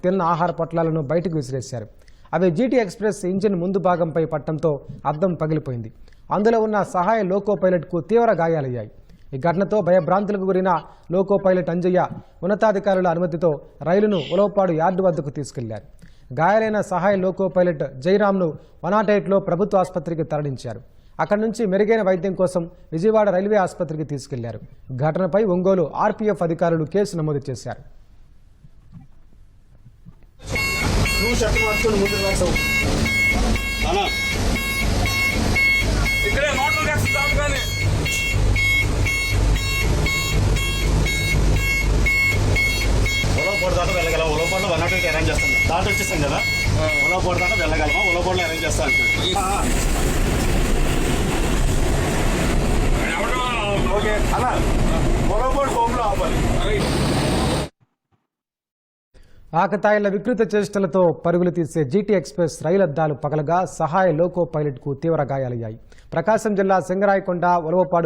తిన్న ఆహార పొట్లాలను బయటకు విసిరేశారు. అవి జీటీ ఎక్స్ప్రెస్ ఇంజిన్ ముందు భాగంపై పట్టడంతో అద్దం పగిలిపోయింది. అందులో ఉన్న సహాయ లోకో పైలట్కు తీవ్ర గాయాలయ్యాయి. ఈ ఘటనతో భయభ్రాంతులకు గురైన లోకో పైలట్ అంజయ్య ఉన్నతాధికారుల అనుమతితో రైలును ఉలవపాడు యార్డు వద్దకు తీసుకెళ్లారు. గాయాలైన సహాయ లోకో పైలట్ జైరామ్ను 108లో ప్రభుత్వ ఆసుపత్రికి తరలించారు. అక్కడి నుంచి మెరుగైన వైద్యం కోసం విజయవాడ రైల్వే ఆసుపత్రికి తీసుకెళ్లారు. ఘటనపై ఒంగోలు ఆర్పీఎఫ్ అధికారులు కేసు నమోదు చేశారు. ఉలవపాడు దాకా వెళ్ళగలమా? ఉలవపాడులో 108 అరేంజ్ చేస్తాను. దాటి వచ్చేసాం కదా, ఉలవపాడు దాకా వెళ్ళగలమా? ఉలవపాడులో అరేంజ్ చేస్తాను. ఓకే అలా ఉలవపాడు హోమ్లో ఆపాలి. ఆకతాయిల వికృత చేష్టలతో పరుగులు తీసే జీటీ ఎక్స్ప్రెస్ రైలు అద్దాలు పగలగా సహాయ లోకో పైలట్కు తీవ్ర గాయాలయ్యాయి. ప్రకాశం జిల్లా సింగరాయకొండ ఉలవపాడు